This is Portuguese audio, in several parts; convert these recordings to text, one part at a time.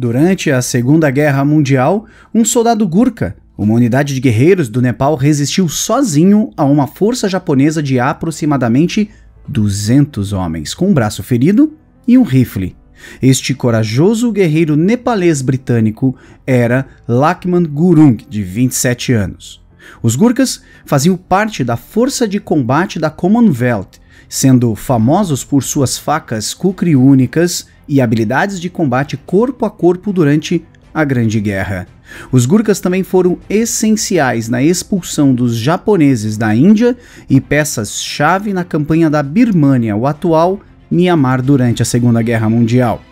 Durante a Segunda Guerra Mundial, um soldado Gurkha, uma unidade de guerreiros do Nepal, resistiu sozinho a uma força japonesa de aproximadamente 200 homens, com um braço ferido e um rifle. Este corajoso guerreiro nepalês britânico era Lakshman Gurung, de 27 anos. Os Gurkhas faziam parte da força de combate da Commonwealth, sendo famosos por suas facas kukri únicas e habilidades de combate corpo a corpo durante a Grande Guerra. Os Gurkhas também foram essenciais na expulsão dos japoneses da Índia e peças-chave na campanha da Birmânia, o atual Mianmar, durante a Segunda Guerra Mundial.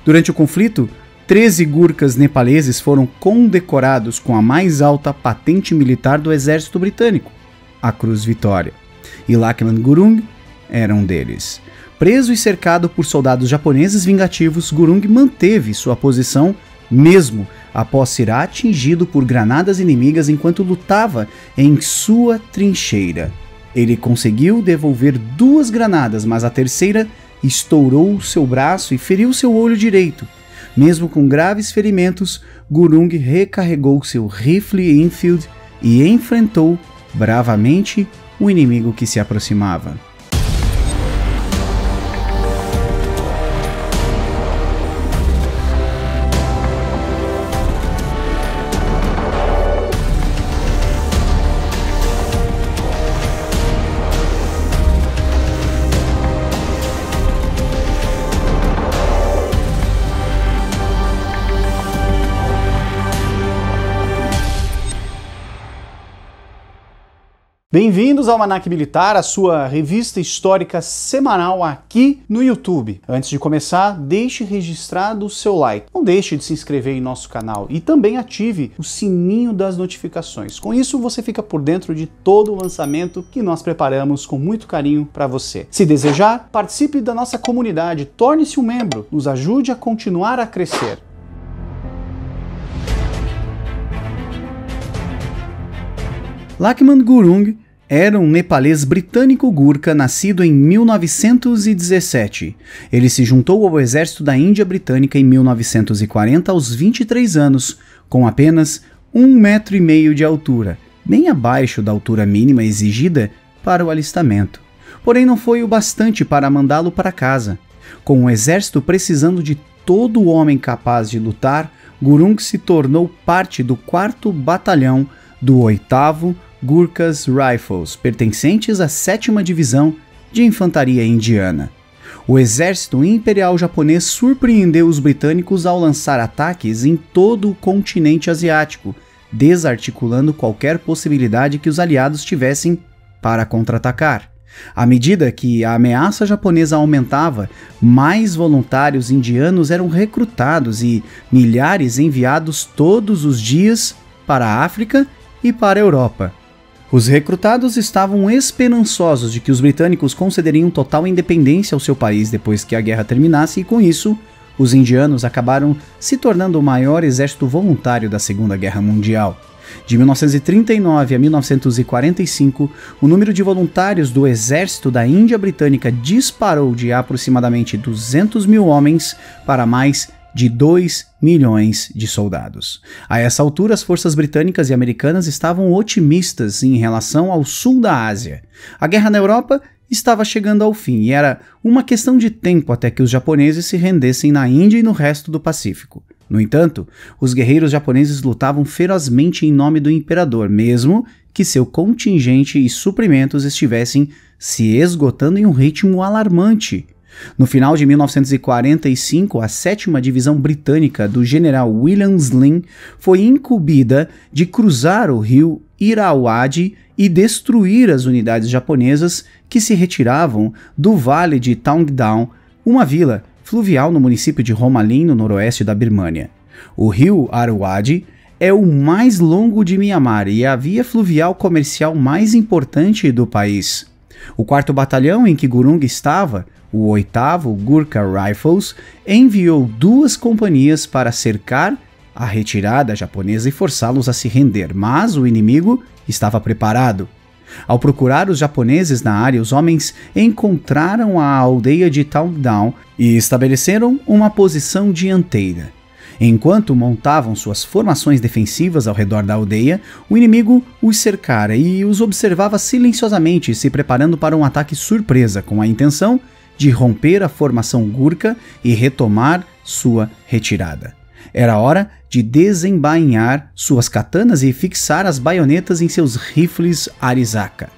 Durante o conflito, 13 Gurkhas nepaleses foram condecorados com a mais alta patente militar do exército britânico, a Cruz Vitória. E Lakshman Gurung era um deles. Preso e cercado por soldados japoneses vingativos, Gurung manteve sua posição mesmo após ser atingido por granadas inimigas enquanto lutava em sua trincheira. Ele conseguiu devolver 2 granadas, mas a terceira estourou seu braço e feriu seu olho direito. Mesmo com graves ferimentos, Gurung recarregou seu rifle Enfield e enfrentou bravamente o inimigo que se aproximava. Bem-vindos ao Almanac Militar, a sua revista histórica semanal aqui no YouTube. Antes de começar, deixe registrado o seu like. Não deixe de se inscrever em nosso canal e também ative o sininho das notificações. Com isso, você fica por dentro de todo o lançamento que nós preparamos com muito carinho para você. Se desejar, participe da nossa comunidade, torne-se um membro, nos ajude a continuar a crescer. Lakshman Gurung era um nepalês britânico Gurkha nascido em 1917. Ele se juntou ao exército da Índia Britânica em 1940 aos 23 anos, com apenas 1,5 metro de altura, bem abaixo da altura mínima exigida para o alistamento. Porém, não foi o bastante para mandá-lo para casa. Com o exército precisando de todo homem capaz de lutar, Gurung se tornou parte do 4º Batalhão do 8º Gurkhas Rifles, pertencentes à 7ª Divisão de Infantaria Indiana. O exército imperial japonês surpreendeu os britânicos ao lançar ataques em todo o continente asiático, desarticulando qualquer possibilidade que os aliados tivessem para contra-atacar. À medida que a ameaça japonesa aumentava, mais voluntários indianos eram recrutados e milhares enviados todos os dias para a África e para a Europa. Os recrutados estavam esperançosos de que os britânicos concederiam total independência ao seu país depois que a guerra terminasse e, com isso, os indianos acabaram se tornando o maior exército voluntário da Segunda Guerra Mundial. De 1939 a 1945, o número de voluntários do exército da Índia Britânica disparou de aproximadamente 200 mil homens para mais de 2 milhões de soldados. A essa altura, as forças britânicas e americanas estavam otimistas em relação ao sul da Ásia. A guerra na Europa estava chegando ao fim e era uma questão de tempo até que os japoneses se rendessem na Índia e no resto do Pacífico. No entanto, os guerreiros japoneses lutavam ferozmente em nome do imperador, mesmo que seu contingente e suprimentos estivessem se esgotando em um ritmo alarmante. No final de 1945, a 7ª Divisão Britânica do general William Slim foi incumbida de cruzar o rio Irrawaddy e destruir as unidades japonesas que se retiravam do vale de Taungdao, uma vila fluvial no município de Romalin, no noroeste da Birmânia. O rio Irrawaddy é o mais longo de Mianmar e a via fluvial comercial mais importante do país. O 4º Batalhão em que Gurung estava, o 8º Gurkha Rifles, enviou 2 companhias para cercar a retirada japonesa e forçá-los a se render, mas o inimigo estava preparado. Ao procurar os japoneses na área, os homens encontraram a aldeia de Taungdao e estabeleceram uma posição dianteira. Enquanto montavam suas formações defensivas ao redor da aldeia, o inimigo os cercara e os observava silenciosamente, se preparando para um ataque surpresa, com a intenção de romper a formação Gurkha e retomar sua retirada. Era hora de desembainhar suas katanas e fixar as baionetas em seus rifles Arisaka.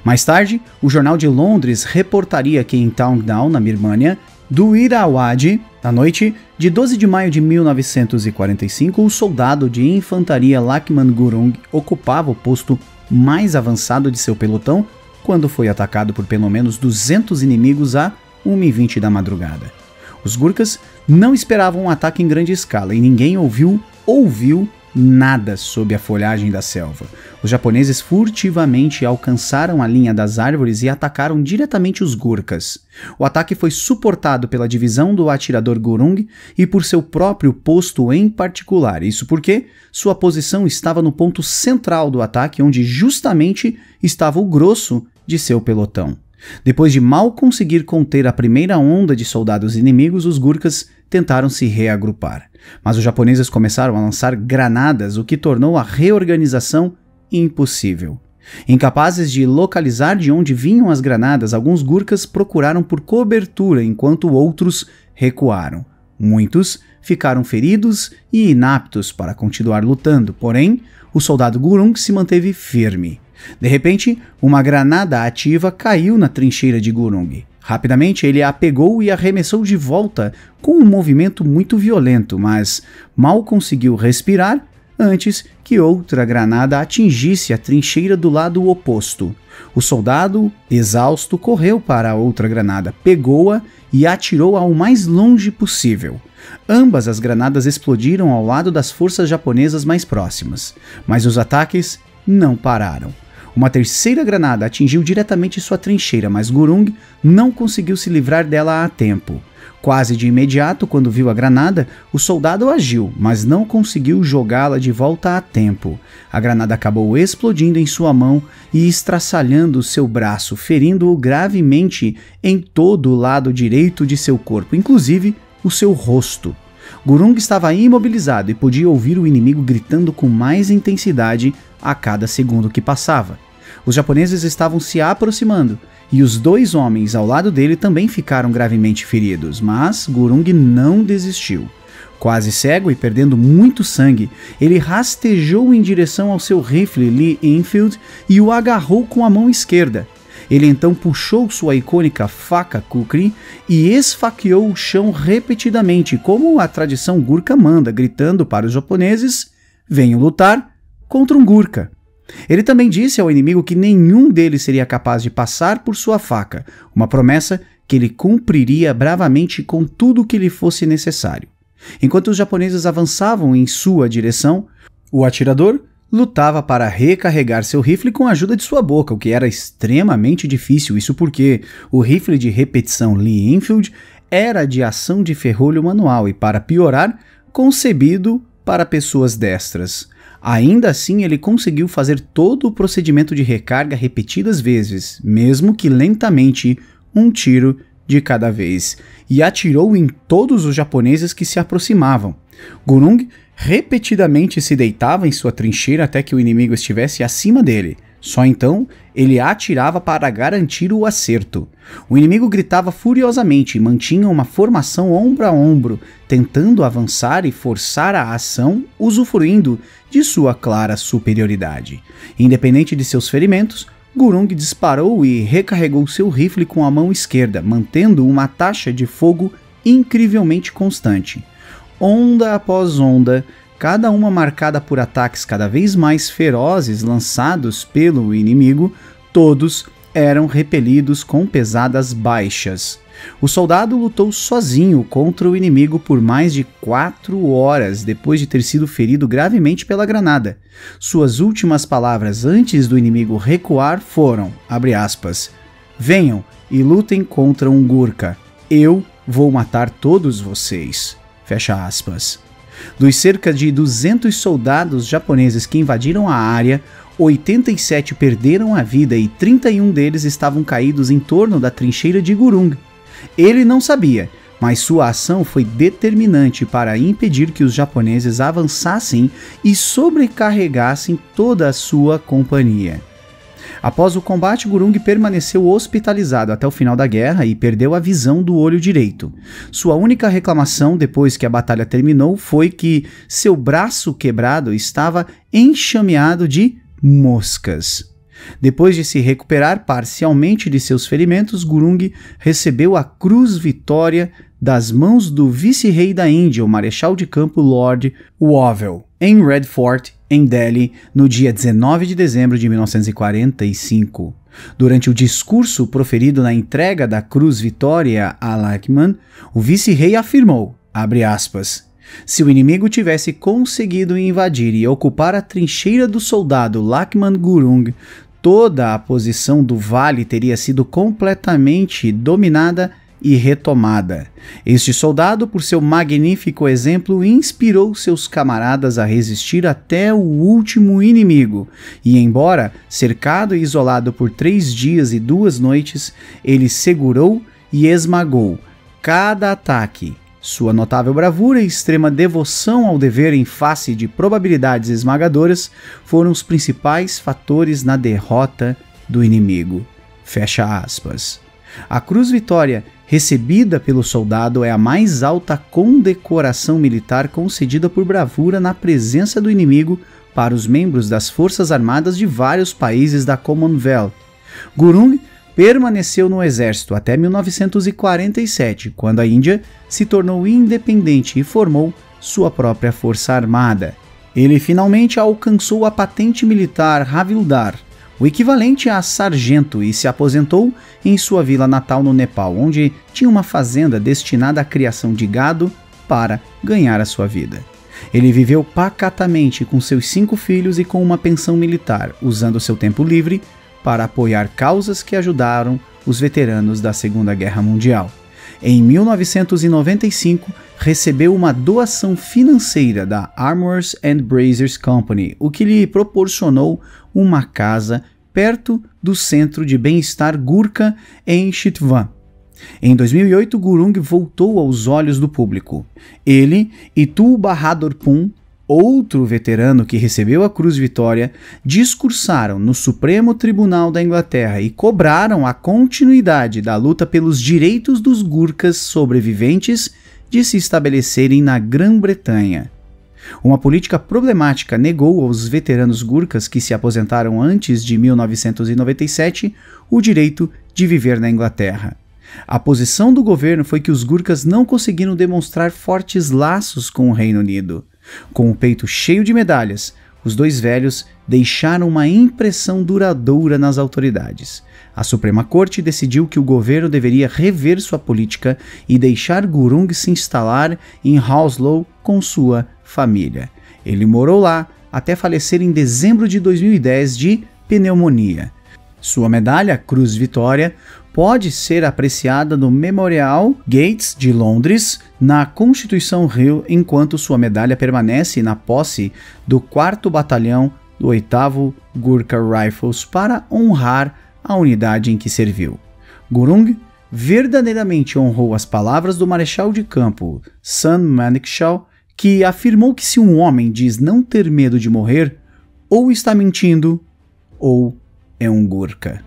Mais tarde, o Jornal de Londres reportaria que em Towndown, na Birmânia, do Irrawaddy, na noite de 12 de maio de 1945, o soldado de infantaria Lakshman Gurung ocupava o posto mais avançado de seu pelotão quando foi atacado por pelo menos 200 inimigos a 1h20 da madrugada. Os Gurkhas não esperavam um ataque em grande escala e ninguém ouviu nada sob a folhagem da selva. Os japoneses furtivamente alcançaram a linha das árvores e atacaram diretamente os Gurkhas. O ataque foi suportado pela divisão do atirador Gurung e por seu próprio posto em particular. Isso porque sua posição estava no ponto central do ataque, onde justamente estava o grosso de seu pelotão. Depois de mal conseguir conter a primeira onda de soldados inimigos, os Gurkhas tentaram se reagrupar. Mas os japoneses começaram a lançar granadas, o que tornou a reorganização impossível. Incapazes de localizar de onde vinham as granadas, alguns Gurkhas procuraram por cobertura, enquanto outros recuaram. Muitos ficaram feridos e inaptos para continuar lutando, porém, o soldado Gurung se manteve firme. De repente, uma granada ativa caiu na trincheira de Gurung. Rapidamente ele a pegou e arremessou de volta com um movimento muito violento, mas mal conseguiu respirar antes que outra granada atingisse a trincheira do lado oposto. O soldado, exausto, correu para a outra granada, pegou-a e atirou ao mais longe possível. Ambas as granadas explodiram ao lado das forças japonesas mais próximas, mas os ataques não pararam. Uma terceira granada atingiu diretamente sua trincheira, mas Gurung não conseguiu se livrar dela a tempo. Quase de imediato, quando viu a granada, o soldado agiu, mas não conseguiu jogá-la de volta a tempo. A granada acabou explodindo em sua mão e estraçalhando seu braço, ferindo-o gravemente em todo o lado direito de seu corpo, inclusive o seu rosto. Gurung estava imobilizado e podia ouvir o inimigo gritando com mais intensidade a cada segundo que passava. Os japoneses estavam se aproximando, e os dois homens ao lado dele também ficaram gravemente feridos, mas Gurung não desistiu. Quase cego e perdendo muito sangue, ele rastejou em direção ao seu rifle Lee Enfield e o agarrou com a mão esquerda. Ele então puxou sua icônica faca kukri e esfaqueou o chão repetidamente, como a tradição Gurkha manda, gritando para os japoneses: venham lutar contra um Gurkha. Ele também disse ao inimigo que nenhum deles seria capaz de passar por sua faca, uma promessa que ele cumpriria bravamente com tudo o que lhe fosse necessário. Enquanto os japoneses avançavam em sua direção, o atirador lutava para recarregar seu rifle com a ajuda de sua boca, o que era extremamente difícil, isso porque o rifle de repetição Lee Enfield era de ação de ferrolho manual e, para piorar, concebido para pessoas destras. Ainda assim, ele conseguiu fazer todo o procedimento de recarga repetidas vezes, mesmo que lentamente, um tiro de cada vez, e atirou em todos os japoneses que se aproximavam. Gurung repetidamente se deitava em sua trincheira até que o inimigo estivesse acima dele. Só então ele atirava para garantir o acerto. O inimigo gritava furiosamente e mantinha uma formação ombro a ombro, tentando avançar e forçar a ação, usufruindo de sua clara superioridade. Independente de seus ferimentos, Gurung disparou e recarregou seu rifle com a mão esquerda, mantendo uma taxa de fogo incrivelmente constante. Onda após onda, cada uma marcada por ataques cada vez mais ferozes lançados pelo inimigo, todos eram repelidos com pesadas baixas. O soldado lutou sozinho contra o inimigo por mais de 4 horas depois de ter sido ferido gravemente pela granada. Suas últimas palavras antes do inimigo recuar foram, abre aspas, venham e lutem contra um Gurkha. Eu vou matar todos vocês. Fecha aspas. Dos cerca de 200 soldados japoneses que invadiram a área, 87 perderam a vida e 31 deles estavam caídos em torno da trincheira de Gurung. Ele não sabia, mas sua ação foi determinante para impedir que os japoneses avançassem e sobrecarregassem toda a sua companhia. Após o combate, Gurung permaneceu hospitalizado até o final da guerra e perdeu a visão do olho direito. Sua única reclamação depois que a batalha terminou foi que seu braço quebrado estava enxameado de moscas. Depois de se recuperar parcialmente de seus ferimentos, Gurung recebeu a Cruz Vitória das mãos do vice-rei da Índia, o marechal de campo Lord Wavell, em Red Fort, em Delhi, no dia 19 de dezembro de 1945. Durante o discurso proferido na entrega da Cruz Vitória a Lakshman, o vice-rei afirmou, abre aspas, se o inimigo tivesse conseguido invadir e ocupar a trincheira do soldado Lakshman Gurung, toda a posição do vale teria sido completamente dominada e retomada. Este soldado, por seu magnífico exemplo, inspirou seus camaradas a resistir até o último inimigo, e embora cercado e isolado por 3 dias e 2 noites, ele segurou e esmagou cada ataque. Sua notável bravura e extrema devoção ao dever em face de probabilidades esmagadoras foram os principais fatores na derrota do inimigo. Fecha aspas. A Cruz Vitória, recebida pelo soldado, é a mais alta condecoração militar concedida por bravura na presença do inimigo para os membros das Forças Armadas de vários países da Commonwealth. Gurung permaneceu no exército até 1947, quando a Índia se tornou independente e formou sua própria força armada. Ele finalmente alcançou a patente militar Havildar, o equivalente a sargento, e se aposentou em sua vila natal no Nepal, onde tinha uma fazenda destinada à criação de gado para ganhar a sua vida. Ele viveu pacatamente com seus 5 filhos e com uma pensão militar, usando seu tempo livre para apoiar causas que ajudaram os veteranos da Segunda Guerra Mundial. Em 1995, recebeu uma doação financeira da Armorers and Braziers Company, o que lhe proporcionou uma casa perto do Centro de Bem-Estar Gurkha em Chitwan. Em 2008, Gurung voltou aos olhos do público. Ele e Tul Bahadur Pun, outro veterano que recebeu a Cruz Vitória, discursaram no Supremo Tribunal da Inglaterra e cobraram a continuidade da luta pelos direitos dos Gurkhas sobreviventes de se estabelecerem na Grã-Bretanha. Uma política problemática negou aos veteranos Gurkhas que se aposentaram antes de 1997 o direito de viver na Inglaterra. A posição do governo foi que os Gurkhas não conseguiram demonstrar fortes laços com o Reino Unido. Com o peito cheio de medalhas, os 2 velhos deixaram uma impressão duradoura nas autoridades. A Suprema Corte decidiu que o governo deveria rever sua política e deixar Gurung se instalar em Hounslow com sua família. Ele morou lá até falecer em dezembro de 2010 de pneumonia. Sua medalha, Cruz Vitória, pode ser apreciada no Memorial Gates de Londres, na Constituição Hill, enquanto sua medalha permanece na posse do 4º Batalhão do 8º Gurkha Rifles para honrar a unidade em que serviu. Gurung verdadeiramente honrou as palavras do marechal de campo Sun Manekshaw, que afirmou que se um homem diz não ter medo de morrer, ou está mentindo, ou é um Gurkha.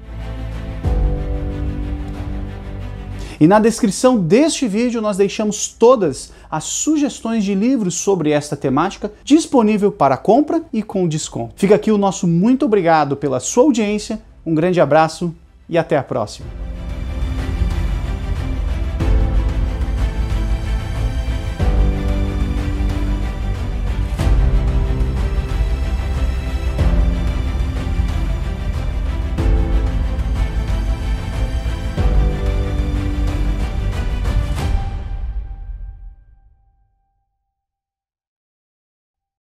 E na descrição deste vídeo nós deixamos todas as sugestões de livros sobre esta temática disponível para compra e com desconto. Fica aqui o nosso muito obrigado pela sua audiência, um grande abraço e até a próxima.